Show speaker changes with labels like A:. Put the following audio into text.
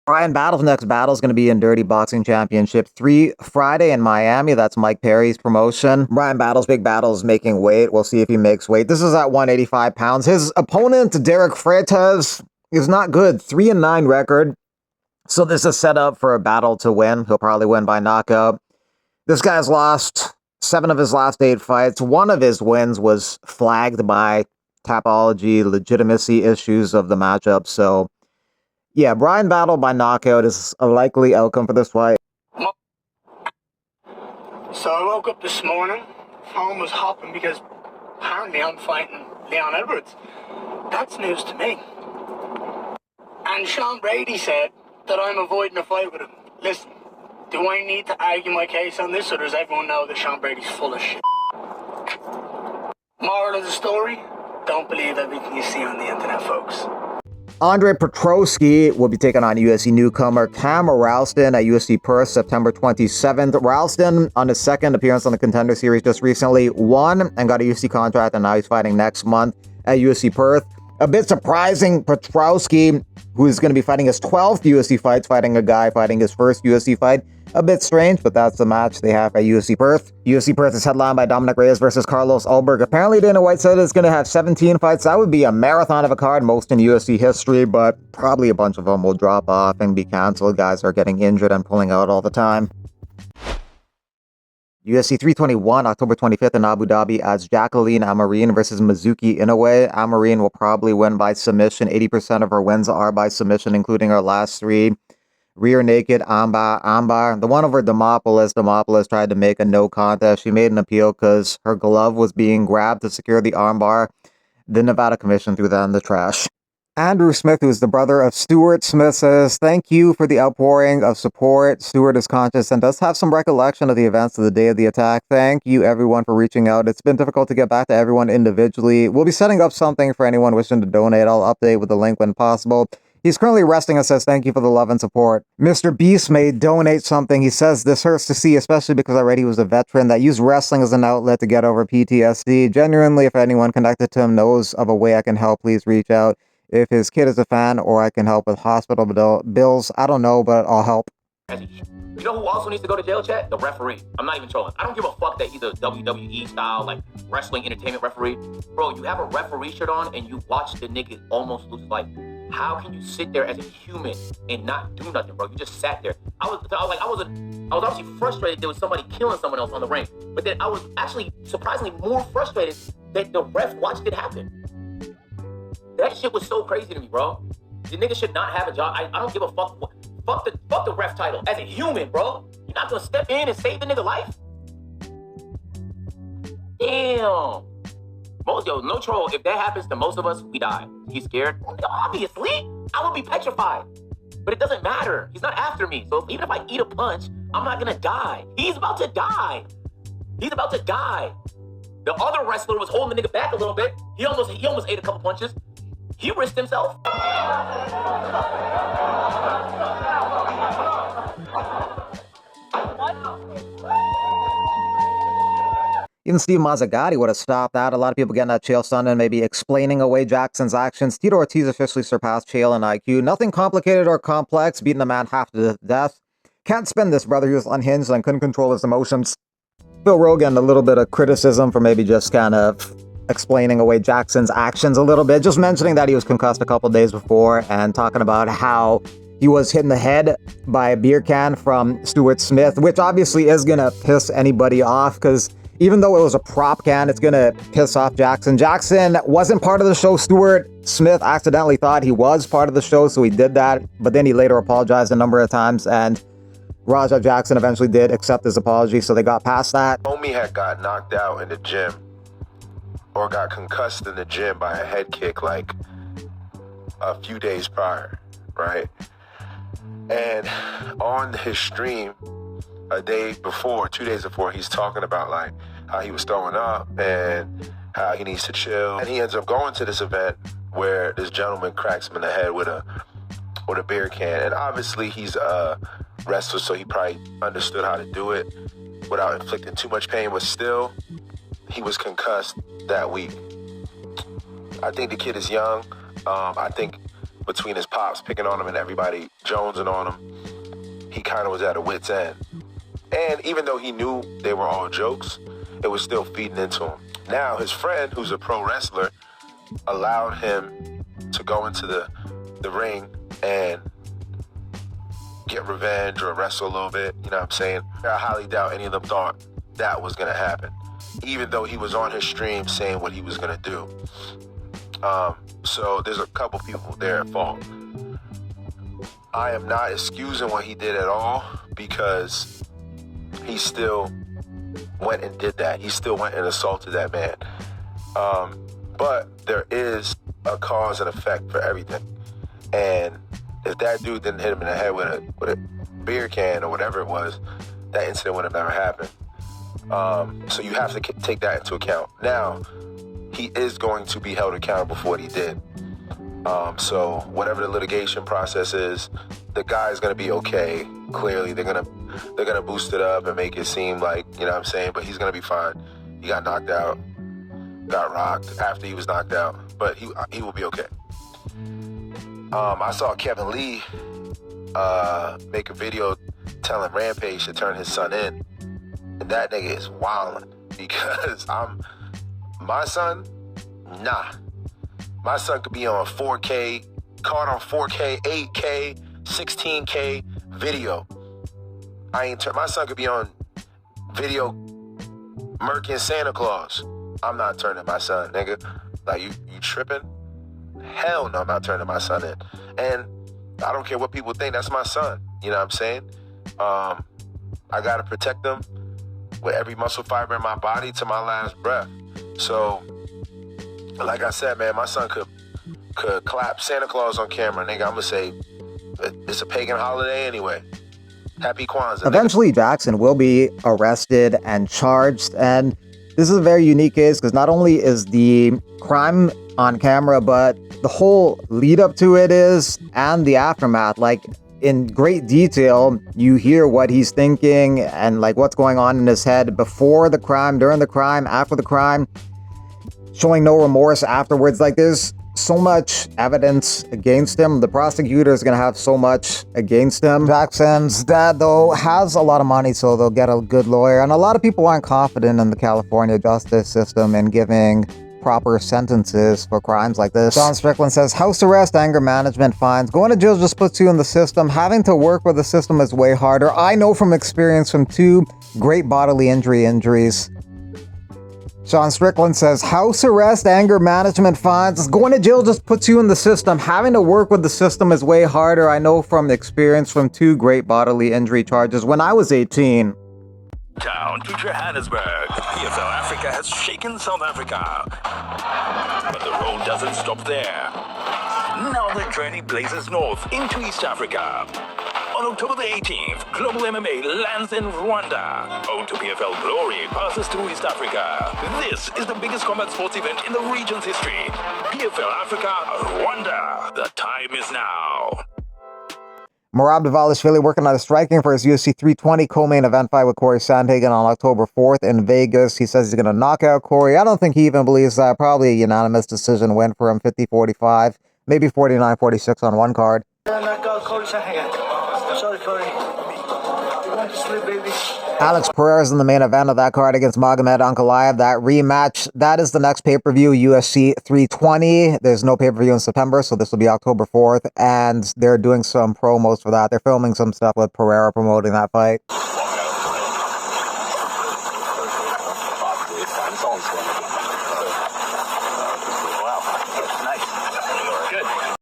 A: Brian Battle's next battle is going to be in Dirty Boxing Championship 3 Friday in Miami. That's Mike Perry's promotion. Brian Battle's big battle is making weight. We'll see if he makes weight. This is at 185 pounds. His opponent, Derek Freitas, is not good. 3-9 record. So this is set up for a battle to win. He'll probably win by knockout. This guy's lost 7 of his last 8 fights. One of his wins was flagged by Tapology legitimacy issues of the matchup. So yeah, Brian Battle by knockout is a likely outcome for this fight.
B: So I woke up this morning, phone was hopping because apparently I'm fighting Leon Edwards. That's news to me. And Sean Brady said that I'm avoiding a fight with him. Listen, do I need to argue my case on this, or does everyone know that Sean Brady's full of shit? Moral of the story, don't believe everything you see on the internet, folks.
A: Andre Petroski will be taking on UFC newcomer Cam Ralston at UFC Perth September 27th. Ralston, on his second appearance on the Contender Series just recently, won and got a UFC contract, and now he's fighting next month at UFC Perth. A bit surprising, Petroski, who is going to be fighting his 12th UFC fight, fighting a guy fighting his first UFC fight. A bit strange, but that's the match they have at UFC Perth. UFC Perth is headlined by Dominic Reyes versus Carlos Ulberg. Apparently, Dana White said it's going to have 17 fights. That would be a marathon of a card, most in UFC history, but probably a bunch of them will drop off and be canceled. Guys are getting injured and pulling out all the time. UFC 321, October 25th in Abu Dhabi, adds Jacqueline Amarine versus Mizuki Inoue. Amarine will probably win by submission. 80% of her wins are by submission, including her last 3. Rear naked, Ambar. The one over Demopoulos. Demopoulos tried to make a no contest. She made an appeal because her glove was being grabbed to secure the armbar. The Nevada Commission threw that in the trash. Andrew Smith, who is the brother of Stuart Smith, says, "Thank you for the outpouring of support. Stuart is conscious and does have some recollection of the events of the day of the attack. Thank you, everyone, for reaching out. It's been difficult to get back to everyone individually. We'll be setting up something for anyone wishing to donate. I'll update with the link when possible." He's currently resting and says, "Thank you for the love and support." Mr. Beast may donate something. He says, "This hurts to see, especially because I read he was a veteran that used wrestling as an outlet to get over PTSD. Genuinely, if anyone connected to him knows of a way I can help, please reach out. If his kid is a fan or I can help with hospital bills, I don't know, but I'll help."
C: You know who also needs to go to jail, chat? The referee. I'm not even trolling. I don't give a fuck that he's a WWE style, like, wrestling entertainment referee. Bro, you have a referee shirt on and you watch the nigga almost lose his life. How can you sit there as a human and not do nothing, bro? You just sat there. I was obviously frustrated there was somebody killing someone else on the ring. But then I was actually surprisingly more frustrated that the ref watched it happen. That shit was so crazy to me, bro. The nigga should not have a job. I don't give a fuck. Fuck the ref title. As a human, bro. You're not gonna step in and save the nigga life? Damn. No troll. If that happens to most of us, we die. He's scared? Obviously. I would be petrified. But it doesn't matter. He's not after me. So even if I eat a punch, I'm not gonna die. He's about to die. He's about to die. The other wrestler was holding the nigga back a little bit. He almost ate a couple punches. He risked himself.
A: Even Steve Mazzagatti would have stopped that. A lot of people getting at Chael Sonnen, maybe explaining away Jackson's actions. Tito Ortiz officially surpassed Chael in IQ. Nothing complicated or complex, beating a man half to death. Can't spin this, brother. He was unhinged and couldn't control his emotions. Phil Rogan, a little bit of criticism for maybe just kind of explaining away Jackson's actions a little bit. Just mentioning that he was concussed a couple days before and talking about how he was hit in the head by a beer can from Stuart Smith, which obviously is going to piss anybody off because even though it was a prop can, it's going to piss off Jackson. Jackson wasn't part of the show. Stuart Smith accidentally thought he was part of the show, so he did that. But then he later apologized a number of times, and Raja Jackson eventually did accept his apology, so they got past that.
D: Homie had got knocked out in the gym or got concussed in the gym by a head kick like a few days prior, right? And on his stream a day before, 2 days before, he's talking about like how he was throwing up and how he needs to chill. And he ends up going to this event where this gentleman cracks him in the head with a beer can. And obviously he's a wrestler, so he probably understood how to do it without inflicting too much pain, but still, he was concussed that week. I think the kid is young. I think between his pops picking on him and everybody jonesing on him, he kind of was at a wit's end. And even though he knew they were all jokes, it was still feeding into him. Now, his friend, who's a pro wrestler, allowed him to go into the ring and get revenge or wrestle a little bit, you know what I'm saying? I highly doubt any of them thought that was gonna happen, even though he was on his stream saying what he was gonna do. So there's a couple people there at fault. I am not excusing what he did at all, because he still went and did that. He still went and assaulted that man. But there is a cause and effect for everything. And if that dude didn't hit him in the head with a beer can or whatever it was, that incident would have never happened. So you have to take that into account. Now, he is going to be held accountable for what he did. So whatever the litigation process is, the guy's gonna be okay. Clearly, they're gonna boost it up and make it seem like, you know what I'm saying, but he's gonna be fine. He got knocked out, got rocked after he was knocked out, but he will be okay. I saw Kevin Lee make a video telling Rampage to turn his son in, and that nigga is wildin', because my son, nah. My son could be on 4K, caught on 4K, 8K, 16K video. My son could be on video murking Santa Claus. I'm not turning my son, nigga. Like, you tripping? Hell no, I'm not turning my son in. And I don't care what people think, that's my son. You know what I'm saying? I gotta protect him with every muscle fiber in my body to my last breath. So, like I said, man, my son could clap Santa Claus on camera, nigga. I'm gonna say it's a pagan holiday anyway. Happy Kwanzaa.
A: Eventually, Jackson will be arrested and charged, and this is a very unique case because not only is the crime on camera, but the whole lead up to it is, and the aftermath. Like, in great detail, you hear what he's thinking and like what's going on in his head before the crime, during the crime, after the crime, showing no remorse afterwards. Like, there's so much evidence against him. The prosecutor is going to have so much against him. Jackson's dad, though, has a lot of money, so they'll get a good lawyer. And a lot of people aren't confident in the California justice system and giving proper sentences for crimes like this. John Strickland says, house arrest, anger management, fines. Going to jail just puts you in the system. Having to work with the system is way harder. I know from experience from 2 great bodily injuries. Sean Strickland says, house arrest, anger management, fines. Going to jail just puts you in the system. Having to work with the system is way harder. I know from experience from 2 great bodily injury charges when I was 18.
E: Down to Johannesburg. PFL Africa has shaken South Africa. But the road doesn't stop there. Now the journey blazes north into East Africa. On October the 18th, Global MMA lands in Rwanda. Ode to PFL Glory passes through East Africa. This is the biggest combat sports event in the region's history. PFL Africa, Rwanda. The time is now.
A: Merab Dvalishvili working on striking for his UFC 320 co-main event fight with Corey Sandhagen on October 4th in Vegas. He says he's going to knock out Corey. I don't think he even believes that. Probably a unanimous decision win for him, 50-45, maybe 49-46 on one card.
B: Sorry, Corey. You want to sleep, baby?
A: Alex Pereira is in the main event of that card against Magomed Ankalaev. That rematch, that is the next pay-per-view, UFC 320. There's no pay-per-view in September, so this will be October 4th, and they're doing some promos for that. They're filming some stuff with Pereira promoting that fight.